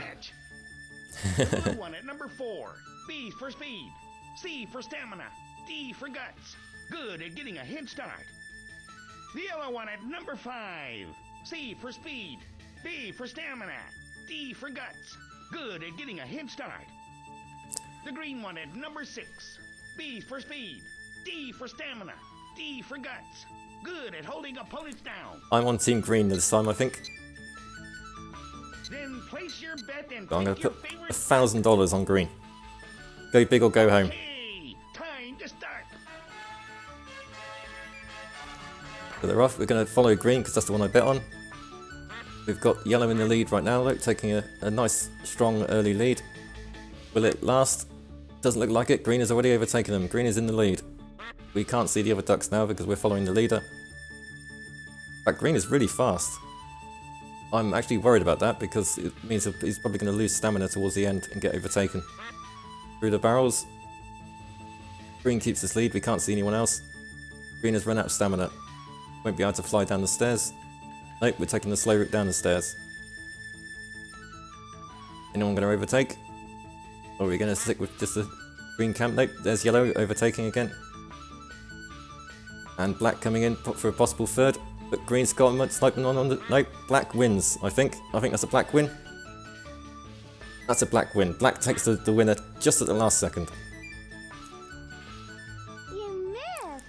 The blue one at number 4. B for speed. C for stamina. D for guts. Good at getting a head start. The yellow one at number 5. C for speed. B for stamina. D for guts. Good at getting a head start. The green one at number 6. B for speed. D for stamina. D for guts. Good at holding opponents down. I'm on Team Green this time, I think. Then place your bet and So I'm going pick to your put favorite. $1,000 on Green. Go big or go home. Okay, time to start. So they're off. We're going to follow Green because that's the one I bet on. We've got yellow in the lead right now, though, taking a nice, strong early lead. Will it last? Doesn't look like it. Green has already overtaken them. Green is in the lead. We can't see the other ducks now because we're following the leader. In fact, Green is really fast. I'm actually worried about that because it means that he's probably going to lose stamina towards the end and get overtaken. Through the barrels. Green keeps his lead, we can't see anyone else. Green has run out of stamina. Won't be able to fly down the stairs. Nope, we're taking the slow route down the stairs. Anyone going to overtake? Or are we going to stick with just the green camp? Nope, there's yellow overtaking again. And black coming in for a possible third. But green's got him sniping on the... Nope, black wins, I think. I think that's a black win. That's a black win. Black takes the winner just at the last second. You missed.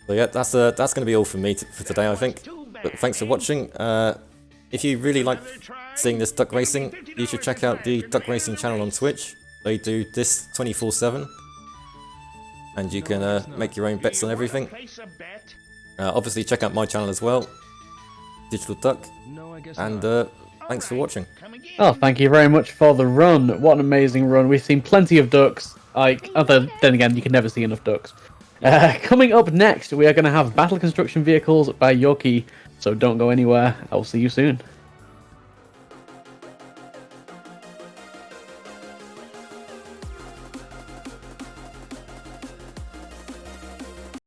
So yeah, that's going to be all from me for today, I think. But thanks for watching. If you really like seeing this duck racing, you should check out the Duck Racing channel on Twitch. They do this 24/7. And you can make your own bets on everything. Obviously check out my channel as well, DigitalDuck. And thanks for watching. Oh, thank you very much for the run. What an amazing run. We've seen plenty of ducks. Like, then again, you can never see enough ducks. Coming up next, we are going to have Battle Construction Vehicles by Yorkie. So don't go anywhere. I will see you soon.